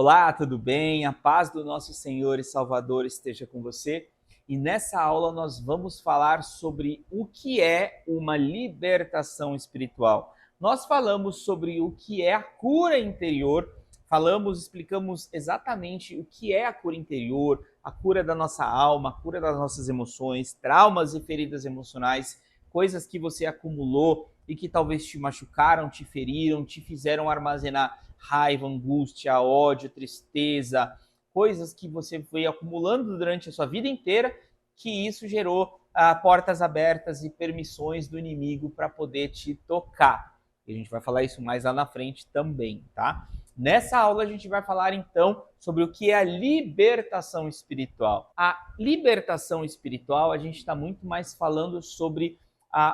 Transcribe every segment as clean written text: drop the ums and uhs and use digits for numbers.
Olá, tudo bem? A paz do nosso Senhor e Salvador esteja com você. E nessa aula nós vamos falar sobre o que é uma libertação espiritual. Nós falamos sobre o que é a cura interior, explicamos exatamente o que é a cura interior, a cura da nossa alma, a cura das nossas emoções, traumas e feridas emocionais, coisas que você acumulou e que talvez te machucaram, te feriram, te fizeram armazenar raiva, angústia, ódio, tristeza, coisas que você foi acumulando durante a sua vida inteira, que isso gerou portas abertas e permissões do inimigo para poder te tocar. E a gente vai falar isso mais lá na frente também, tá? Nessa aula a gente vai falar então sobre o que é a libertação espiritual. A libertação espiritual, a gente está muito mais falando sobre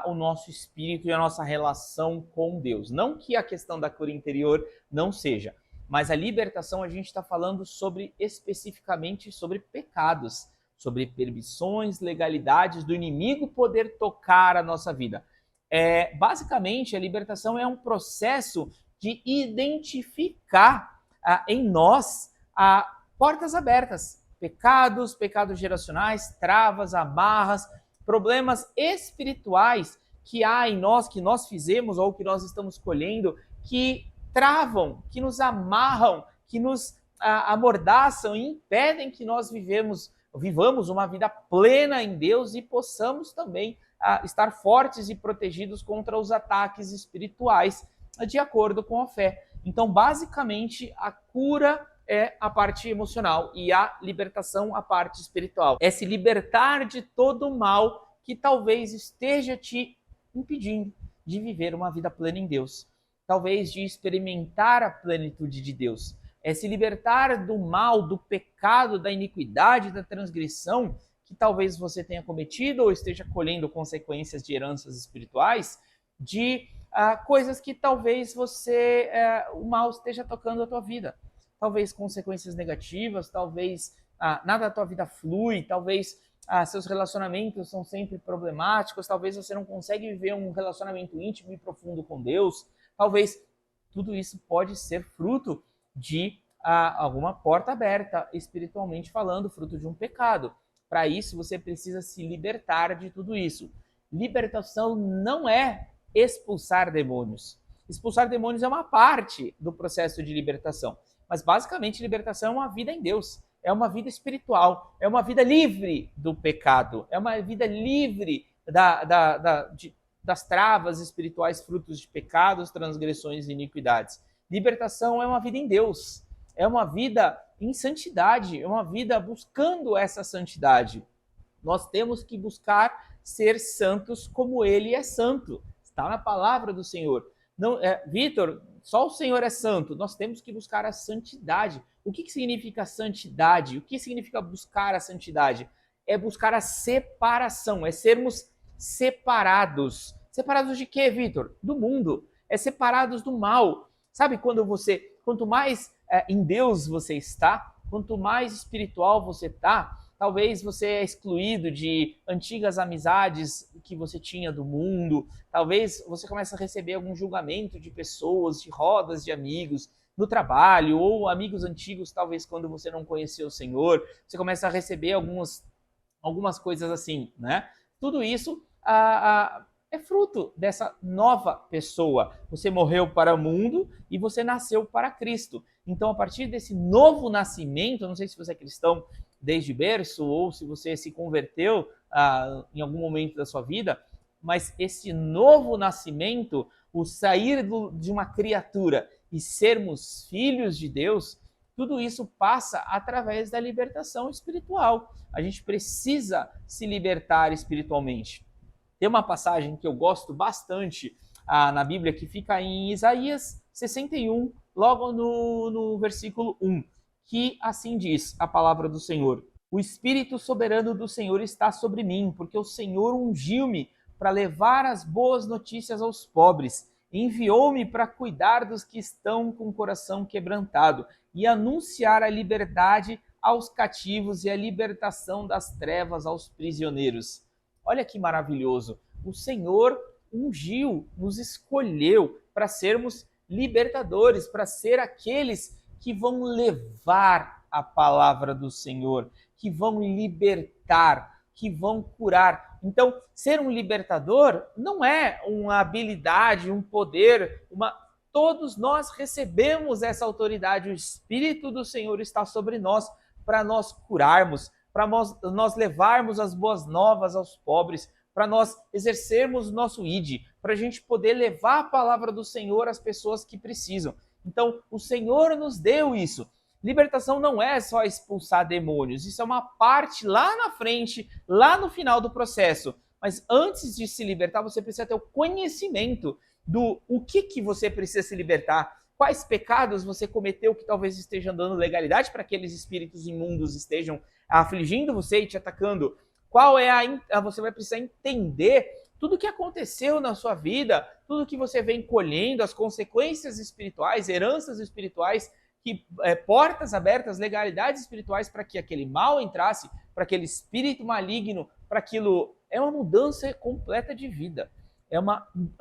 o nosso espírito e a nossa relação com Deus. Não que a questão da cura interior não seja, mas a libertação a gente está falando sobre especificamente sobre pecados, sobre permissões, legalidades do inimigo poder tocar a nossa vida. Basicamente, a libertação é um processo de identificar em nós portas abertas, pecados geracionais, travas, amarras, problemas espirituais que há em nós, que nós fizemos ou que nós estamos colhendo, que travam, que nos amarram, que nos amordaçam e impedem que nós vivamos uma vida plena em Deus e possamos também estar fortes e protegidos contra os ataques espirituais de acordo com a fé. Então, basicamente, a cura é a parte emocional e a libertação a parte espiritual. É se libertar de todo o mal que talvez esteja te impedindo de viver uma vida plena em Deus. Talvez de experimentar a plenitude de Deus. É se libertar do mal, do pecado, da iniquidade, da transgressão que talvez você tenha cometido ou esteja colhendo consequências de heranças espirituais, de coisas que talvez o mal esteja tocando a tua vida. Talvez consequências negativas, talvez nada da tua vida flui, talvez seus relacionamentos são sempre problemáticos, talvez você não consegue viver um relacionamento íntimo e profundo com Deus, talvez tudo isso pode ser fruto de alguma porta aberta, espiritualmente falando, fruto de um pecado. Para isso, você precisa se libertar de tudo isso. Libertação não é expulsar demônios. Expulsar demônios é uma parte do processo de libertação. Mas, basicamente, libertação é uma vida em Deus, é uma vida espiritual, é uma vida livre do pecado, é uma vida livre das travas espirituais frutos de pecados, transgressões e iniquidades. Libertação é uma vida em Deus, é uma vida em santidade, é uma vida buscando essa santidade. Nós temos que buscar ser santos como Ele é santo. Está na palavra do Senhor. Vitor, só o Senhor é santo. Nós temos que buscar a santidade. O que significa santidade? O que significa buscar a santidade? É buscar a separação, é sermos separados. Separados de quê, Vitor? Do mundo. É separados do mal. Sabe quanto mais em Deus você está, quanto mais espiritual você está, talvez você é excluído de antigas amizades que você tinha do mundo, talvez você comece a receber algum julgamento de pessoas, de rodas de amigos, no trabalho, ou amigos antigos, talvez quando você não conheceu o Senhor, você começa a receber algumas coisas assim, né? Tudo isso é fruto dessa nova pessoa. Você morreu para o mundo e você nasceu para Cristo. Então, a partir desse novo nascimento, não sei se você é cristão desde berço ou se você se converteu em algum momento da sua vida, mas esse novo nascimento, o sair de uma criatura e sermos filhos de Deus, tudo isso passa através da libertação espiritual. A gente precisa se libertar espiritualmente. Tem uma passagem que eu gosto bastante na Bíblia que fica em Isaías 61, logo no versículo 1, que assim diz a palavra do Senhor: o Espírito soberano do Senhor está sobre mim, porque o Senhor ungiu-me para levar as boas notícias aos pobres, enviou-me para cuidar dos que estão com o coração quebrantado e anunciar a liberdade aos cativos e a libertação das trevas aos prisioneiros. Olha que maravilhoso! O Senhor ungiu, nos escolheu para sermos libertadores, para ser aqueles que vão levar a palavra do Senhor, que vão libertar, que vão curar. Então, ser um libertador não é uma habilidade, um poder, todos nós recebemos essa autoridade. O Espírito do Senhor está sobre nós para nós curarmos, para nós levarmos as boas novas aos pobres, para nós exercermos o nosso ID, para a gente poder levar a palavra do Senhor às pessoas que precisam. Então, o Senhor nos deu isso. Libertação não é só expulsar demônios, isso é uma parte lá na frente, lá no final do processo. Mas antes de se libertar, você precisa ter o conhecimento do o que você precisa se libertar, quais pecados você cometeu que talvez estejam dando legalidade para aqueles espíritos imundos estejam afligindo você e te atacando. Você vai precisar entender tudo o que aconteceu na sua vida, tudo que você vem colhendo, as consequências espirituais, heranças espirituais, portas abertas, legalidades espirituais para que aquele mal entrasse, para aquele espírito maligno, para aquilo. É uma mudança completa de vida. É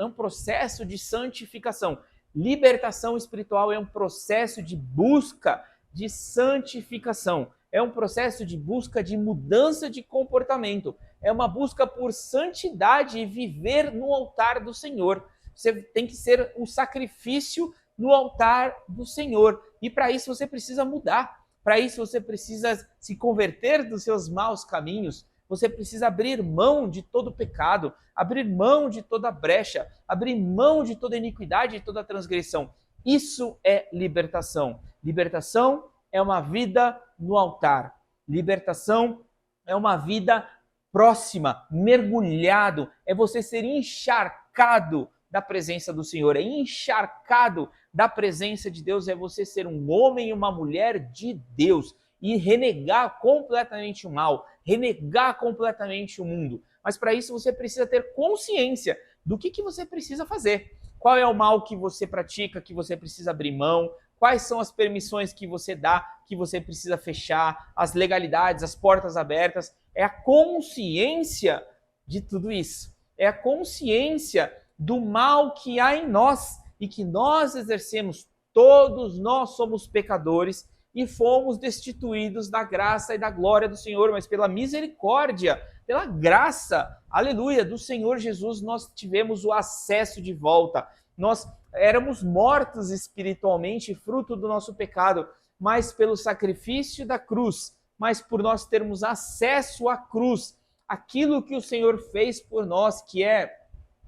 um processo de santificação. Libertação espiritual é um processo de busca de santificação. É um processo de busca de mudança de comportamento. É uma busca por santidade e viver no altar do Senhor. Você tem que ser o sacrifício no altar do Senhor. E para isso você precisa mudar. Para isso você precisa se converter dos seus maus caminhos. Você precisa abrir mão de todo pecado, abrir mão de toda brecha, abrir mão de toda iniquidade e toda transgressão. Isso é libertação. Libertação é uma vida no altar. Libertação é uma vida próxima, mergulhado. É você ser encharcado da presença do Senhor. É encharcado da presença de Deus. É você ser um homem e uma mulher de Deus. E renegar completamente o mal, renegar completamente o mundo. Mas para isso você precisa ter consciência do que você precisa fazer. Qual é o mal que você pratica, que você precisa abrir mão? Quais são as permissões que você dá, que você precisa fechar? As legalidades, as portas abertas. É a consciência de tudo isso. É a consciência do mal que há em nós e que nós exercemos. Todos nós somos pecadores e fomos destituídos da graça e da glória do Senhor, mas pela misericórdia, pela graça, aleluia, do Senhor Jesus, nós tivemos o acesso de volta. Nós éramos mortos espiritualmente, fruto do nosso pecado, mas pelo sacrifício da cruz, mas por nós termos acesso à cruz, aquilo que o Senhor fez por nós, que é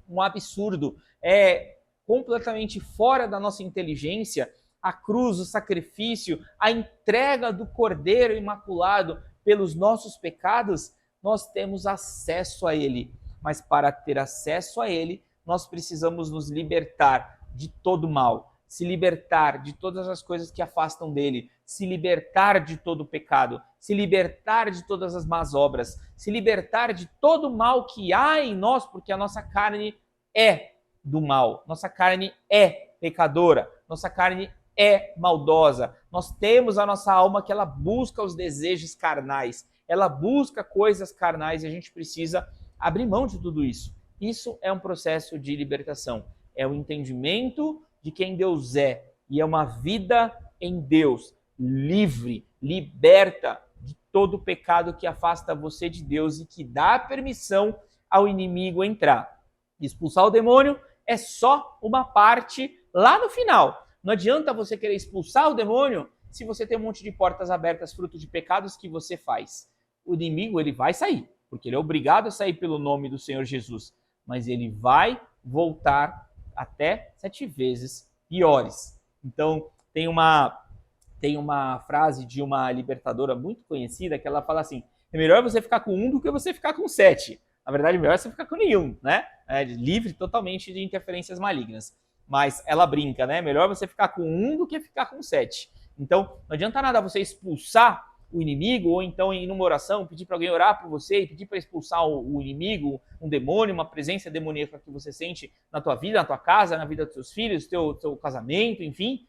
um absurdo, é completamente fora da nossa inteligência. A cruz, o sacrifício, a entrega do Cordeiro Imaculado pelos nossos pecados, nós temos acesso a Ele. Mas para ter acesso a Ele, nós precisamos nos libertar de todo mal, se libertar de todas as coisas que afastam dele, se libertar de todo pecado, se libertar de todas as más obras, se libertar de todo o mal que há em nós, porque a nossa carne é do mal, nossa carne é pecadora, nossa carne é maldosa. Nós temos a nossa alma que ela busca os desejos carnais, ela busca coisas carnais e a gente precisa abrir mão de tudo isso. Isso é um processo de libertação, é o entendimento de quem Deus é e é uma vida em Deus, livre, liberta de todo o pecado que afasta você de Deus e que dá permissão ao inimigo entrar. Expulsar o demônio é só uma parte lá no final. Não adianta você querer expulsar o demônio se você tem um monte de portas abertas, fruto de pecados que você faz. O inimigo, ele vai sair, porque ele é obrigado a sair pelo nome do Senhor Jesus, mas ele vai voltar até 7 vezes piores. Então, tem uma frase de uma libertadora muito conhecida que ela fala assim: é melhor você ficar com 1 do que você ficar com 7. Na verdade, é melhor você ficar com nenhum, né? É livre totalmente de interferências malignas. Mas ela brinca, né? Melhor você ficar com 1 do que ficar com 7. Então, não adianta nada você expulsar o inimigo, ou então ir numa oração, pedir para alguém orar por você, e pedir para expulsar o inimigo, um demônio, uma presença demoníaca que você sente na tua vida, na tua casa, na vida dos seus filhos, teu casamento, enfim.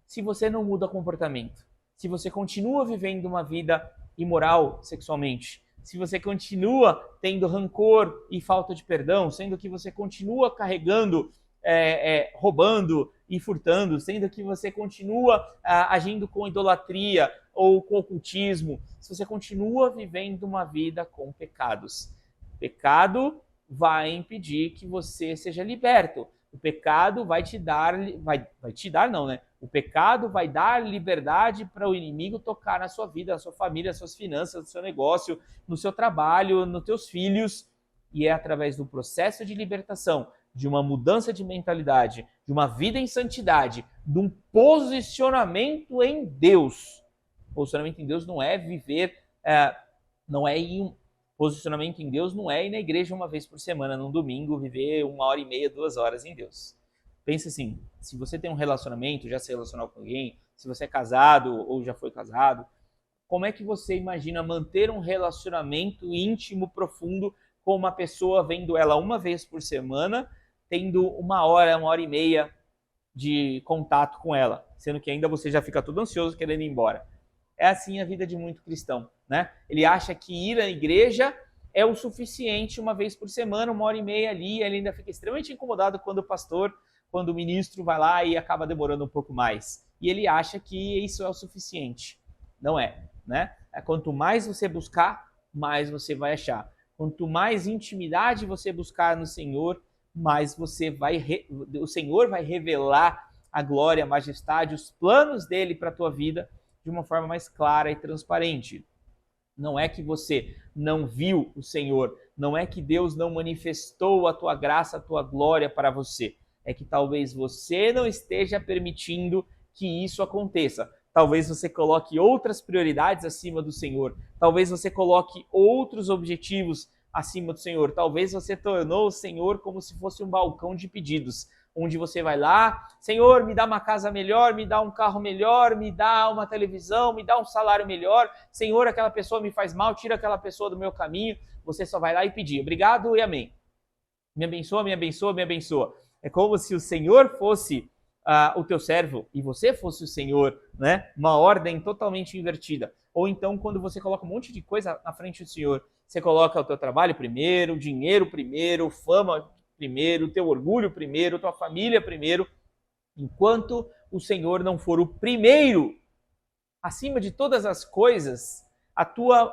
Se você não muda comportamento, se você continua vivendo uma vida imoral sexualmente, se você continua tendo rancor e falta de perdão, sendo que você continua carregando roubando e furtando, sendo que você continua agindo com idolatria ou com ocultismo, se você continua vivendo uma vida com pecados. Pecado vai impedir que você seja liberto. O pecado vai te dar, vai te dar não, né? O pecado vai dar liberdade para o inimigo tocar na sua vida, na sua família, nas suas finanças, no seu negócio, no seu trabalho, nos teus filhos. E é através do processo de libertação, de uma mudança de mentalidade, de uma vida em santidade, de um posicionamento em Deus. Posicionamento em Deus não é viver, não é ir posicionamento em Deus não é ir na igreja uma vez por semana, num domingo, viver 1h30, 2 horas em Deus. Pensa assim, se você tem um relacionamento, já se relacionou com alguém, se você é casado ou já foi casado, como é que você imagina manter um relacionamento íntimo, profundo, com uma pessoa, vendo ela uma vez por semana, tendo 1h, 1h30 de contato com ela, sendo que ainda você já fica todo ansioso querendo ir embora? É assim a vida de muito cristão, né? Ele acha que ir à igreja é o suficiente uma vez por semana, 1h30 ali, ele ainda fica extremamente incomodado quando o ministro vai lá e acaba demorando um pouco mais. E ele acha que isso é o suficiente. Não é, né? Quanto mais você buscar, mais você vai achar. Quanto mais intimidade você buscar no Senhor, mais o Senhor vai revelar a glória, a majestade, os planos dele para a tua vida de uma forma mais clara e transparente. Não é que você não viu o Senhor, não é que Deus não manifestou a tua graça, a tua glória para você. É que talvez você não esteja permitindo que isso aconteça. Talvez você coloque outras prioridades acima do Senhor. Talvez você coloque outros objetivos acima do Senhor. Talvez você tornou o Senhor como se fosse um balcão de pedidos, onde você vai lá, Senhor, me dá uma casa melhor, me dá um carro melhor, me dá uma televisão, me dá um salário melhor. Senhor, aquela pessoa me faz mal, tira aquela pessoa do meu caminho. Você só vai lá e pedir, obrigado e amém. Me abençoa, me abençoa, me abençoa. É como se o Senhor fosse o teu servo e você fosse o Senhor, né? Uma ordem totalmente invertida. Ou então, quando você coloca um monte de coisa na frente do Senhor, você coloca o teu trabalho primeiro, o dinheiro primeiro, fama primeiro, teu orgulho primeiro, tua família primeiro, enquanto o Senhor não for o primeiro, acima de todas as coisas,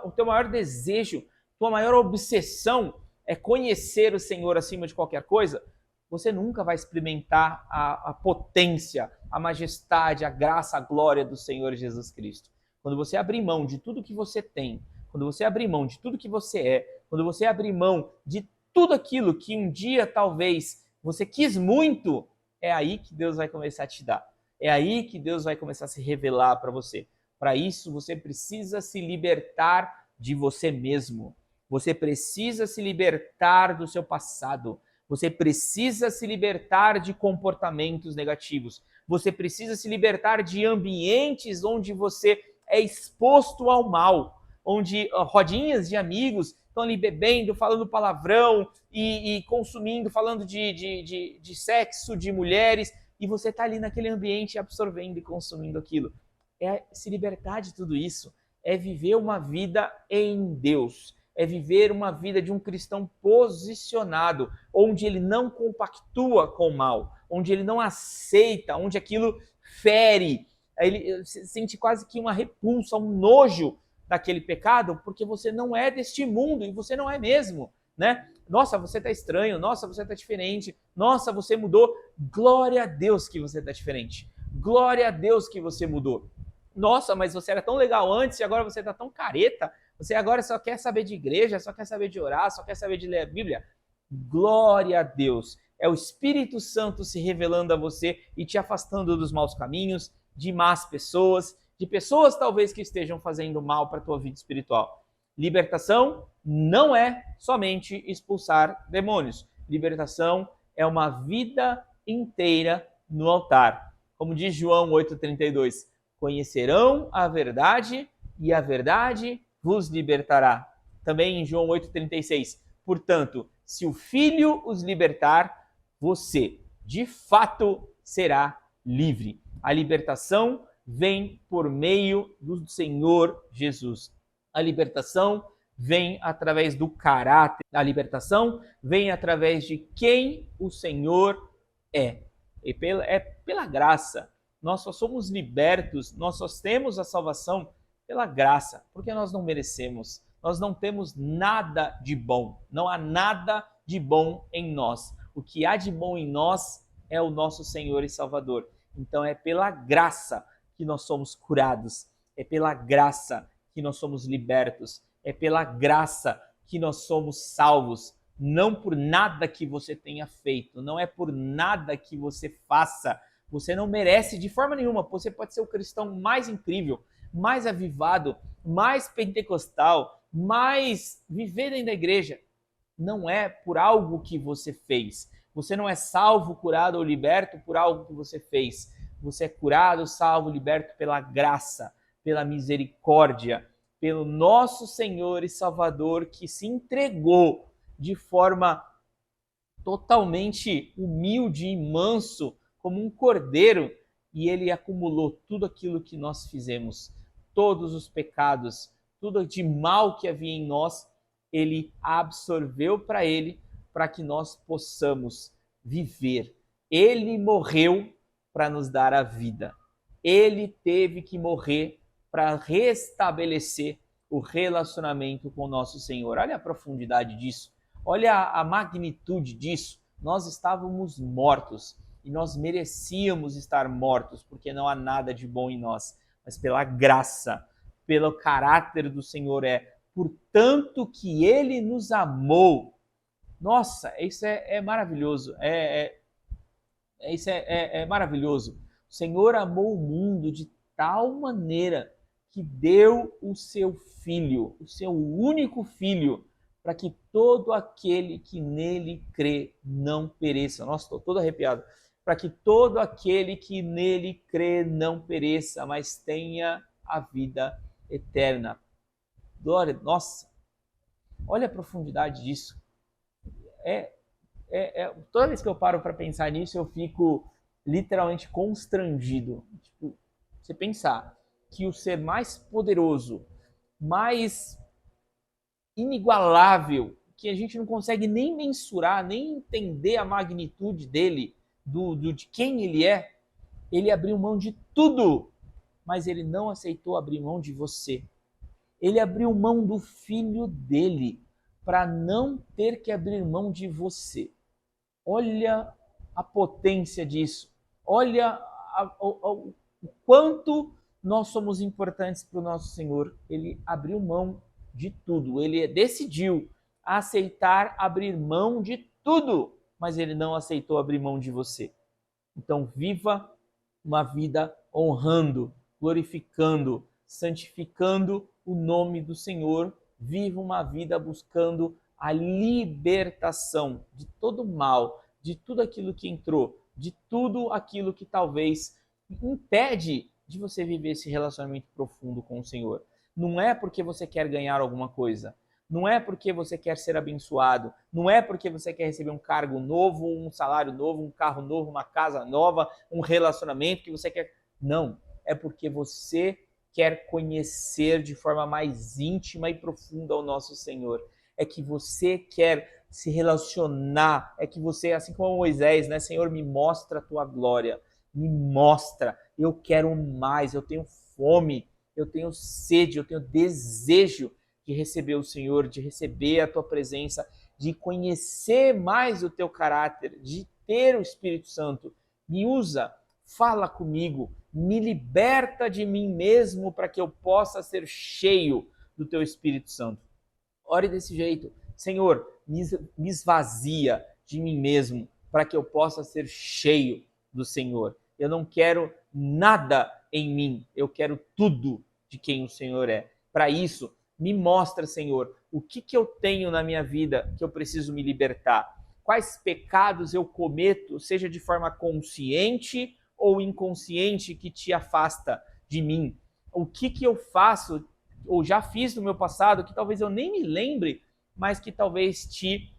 o teu maior desejo, tua maior obsessão é conhecer o Senhor acima de qualquer coisa, você nunca vai experimentar a potência, a majestade, a graça, a glória do Senhor Jesus Cristo. Quando você abrir mão de tudo que você tem, quando você abrir mão de tudo que você é, quando você abrir mão de tudo aquilo que um dia talvez você quis muito, é aí que Deus vai começar a te dar. É aí que Deus vai começar a se revelar para você. Para isso, você precisa se libertar de você mesmo. Você precisa se libertar do seu passado. Você precisa se libertar de comportamentos negativos. Você precisa se libertar de ambientes onde você é exposto ao mal, onde rodinhas de amigos estão ali bebendo, falando palavrão e consumindo, falando de sexo, de mulheres, e você está ali naquele ambiente absorvendo e consumindo aquilo. É se libertar de tudo isso, é viver uma vida em Deus, é viver uma vida de um cristão posicionado, onde ele não compactua com o mal, onde ele não aceita, onde aquilo fere, ele sente quase que uma repulsa, um nojo daquele pecado, porque você não é deste mundo, e você não é mesmo, né? Nossa, você está estranho, nossa, você está diferente, nossa, você mudou. Glória a Deus que você está diferente, glória a Deus que você mudou. Nossa, mas você era tão legal antes e agora você está tão careta, você agora só quer saber de igreja, só quer saber de orar, só quer saber de ler a Bíblia. Glória a Deus, é o Espírito Santo se revelando a você e te afastando dos maus caminhos, de más pessoas, de pessoas talvez que estejam fazendo mal para a tua vida espiritual. Libertação não é somente expulsar demônios. Libertação é uma vida inteira no altar. Como diz João 8,32, conhecerão a verdade e a verdade vos libertará. Também em João 8,36, portanto, se o Filho os libertar, você de fato será livre. A libertação vem por meio do Senhor Jesus. A libertação vem através do caráter. A libertação vem através de quem o Senhor É pela graça. Nós só somos libertos, nós só temos a salvação pela graça, porque nós não merecemos. Nós não temos nada de bom. Não há nada de bom em nós. O que há de bom em nós é o nosso Senhor e Salvador. Então é pela graça que nós somos curados. É pela graça que nós somos libertos. É pela graça que nós somos salvos. Não por nada que você tenha feito, não é por nada que você faça. Você não merece de forma nenhuma. Você pode ser o cristão mais incrível, mais avivado, mais pentecostal, mais viver dentro da igreja. Não é por algo que você fez. Você não é salvo, curado ou liberto por algo que você fez. Você é curado, salvo, liberto pela graça, pela misericórdia, pelo nosso Senhor e Salvador que se entregou de forma totalmente humilde e manso, como um cordeiro, e ele acumulou tudo aquilo que nós fizemos, todos os pecados, tudo de mal que havia em nós, ele absorveu para ele, para que nós possamos viver. Ele morreu para nos dar a vida. Ele teve que morrer para restabelecer o relacionamento com o nosso Senhor. Olha a profundidade disso. Olha a magnitude disso. Nós estávamos mortos e nós merecíamos estar mortos, porque não há nada de bom em nós, mas pela graça, pelo caráter do Senhor portanto que Ele nos amou. Nossa, isso é maravilhoso. Isso é maravilhoso. O Senhor amou o mundo de tal maneira que deu o seu Filho, o seu único Filho, para que todo aquele que nele crê não pereça. Nossa, estou todo arrepiado. Para que todo aquele que nele crê não pereça, mas tenha a vida eterna. Glória, nossa, olha a profundidade disso. Toda vez que eu paro para pensar nisso, eu fico literalmente constrangido. Tipo, você pensar que o ser mais poderoso, mais inigualável, que a gente não consegue nem mensurar, nem entender a magnitude dele, de quem ele abriu mão de tudo, mas ele não aceitou abrir mão de você. Ele abriu mão do filho dele para não ter que abrir mão de você. Olha a potência disso. Olha o quanto nós somos importantes para o nosso Senhor. Ele abriu mão de tudo. Ele decidiu aceitar abrir mão de tudo, mas ele não aceitou abrir mão de você. Então, viva uma vida honrando, glorificando, santificando o nome do Senhor. Viva uma vida buscando a libertação de todo mal, de tudo aquilo que entrou, de tudo aquilo que talvez impede de você viver esse relacionamento profundo com o Senhor. Não é porque você quer ganhar alguma coisa, não é porque você quer ser abençoado, não é porque você quer receber um cargo novo, um salário novo, um carro novo, uma casa nova, um relacionamento que você quer. Não, é porque você quer conhecer de forma mais íntima e profunda o nosso Senhor. É que você quer se relacionar, é que você, assim como Moisés, né, Senhor, me mostra a tua glória, me mostra, eu quero mais, eu tenho fome, eu tenho sede, eu tenho desejo de receber o Senhor, de receber a tua presença, de conhecer mais o teu caráter, de ter o Espírito Santo. Me usa, fala comigo, me liberta de mim mesmo para que eu possa ser cheio do teu Espírito Santo. Ore desse jeito. Senhor, me esvazia de mim mesmo para que eu possa ser cheio do Senhor. Eu não quero nada em mim, eu quero tudo de quem o Senhor é. Para isso, me mostra, Senhor, o que eu tenho na minha vida que eu preciso me libertar. Quais pecados eu cometo, seja de forma consciente ou inconsciente, que te afasta de mim. O que eu faço ou já fiz no meu passado que talvez eu nem me lembre, mas que talvez te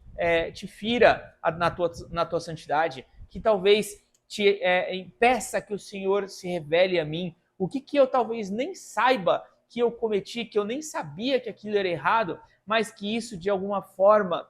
fira na tua santidade, que talvez te impeça que o Senhor se revele a mim. O que eu talvez nem saiba que eu cometi, que eu nem sabia que aquilo era errado, mas que isso de alguma forma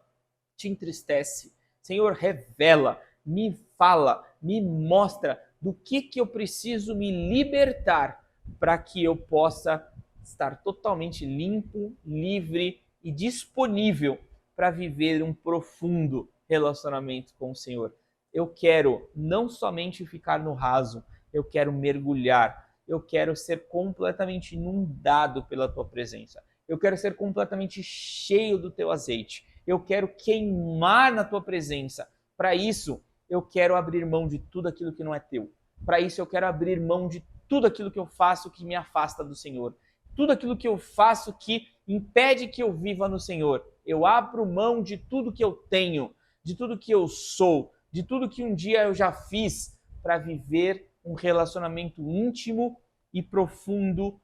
te entristece. Senhor, revela, me fala, me mostra do que eu preciso me libertar para que eu possa estar totalmente limpo, livre e disponível para viver um profundo relacionamento com o Senhor. Eu quero não somente ficar no raso, eu quero mergulhar, eu quero ser completamente inundado pela tua presença. Eu quero ser completamente cheio do teu azeite. Eu quero queimar na tua presença. Para isso, eu quero abrir mão de tudo aquilo que não é teu. Para isso, eu quero abrir mão de tudo aquilo que eu faço que me afasta do Senhor. Tudo aquilo que eu faço que impede que eu viva no Senhor. Eu abro mão de tudo que eu tenho, de tudo que eu sou, de tudo que um dia eu já fiz para viver um relacionamento íntimo e profundo,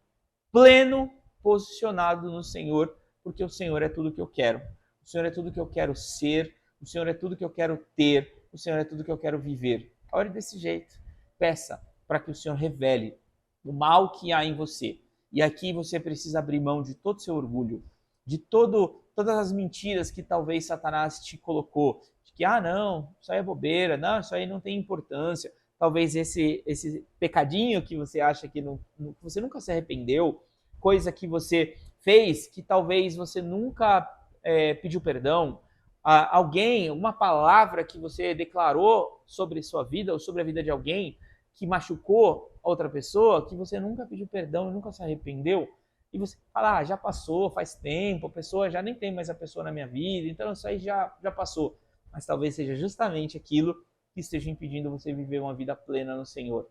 pleno, posicionado no Senhor, porque o Senhor é tudo que eu quero. O Senhor é tudo que eu quero ser, o Senhor é tudo que eu quero ter, o Senhor é tudo que eu quero viver. Ore desse jeito. Peça para que o Senhor revele o mal que há em você. E aqui você precisa abrir mão de todo o seu orgulho, de todas as mentiras que talvez Satanás te colocou. De que, não, isso aí é bobeira, não, isso aí não tem importância. Talvez esse pecadinho que você acha que você nunca se arrependeu, coisa que você fez que talvez você nunca pediu perdão, alguém, uma palavra que você declarou sobre sua vida ou sobre a vida de alguém que machucou outra pessoa, que você nunca pediu perdão e nunca se arrependeu, e você fala, já passou, faz tempo, a pessoa já nem tem mais a pessoa na minha vida, então isso aí já passou. Mas talvez seja justamente aquilo que esteja impedindo você viver uma vida plena no Senhor.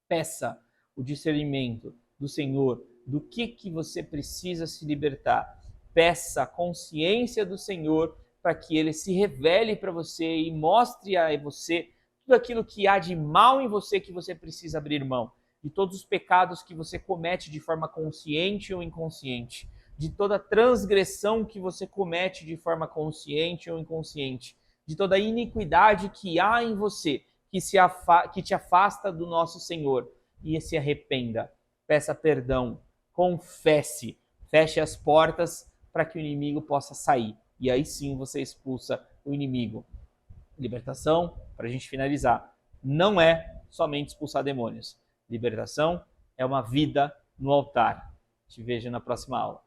Peça o discernimento do Senhor, do que você precisa se libertar. Peça a consciência do Senhor para que Ele se revele para você e mostre a você tudo aquilo que há de mal em você que você precisa abrir mão. De todos os pecados que você comete de forma consciente ou inconsciente. De toda transgressão que você comete de forma consciente ou inconsciente. De toda iniquidade que há em você, que te afasta do nosso Senhor. E se arrependa, peça perdão, confesse, feche as portas para que o inimigo possa sair. E aí sim você expulsa o inimigo. Libertação, para a gente finalizar, não é somente expulsar demônios. Libertação é uma vida no altar. Te vejo na próxima aula.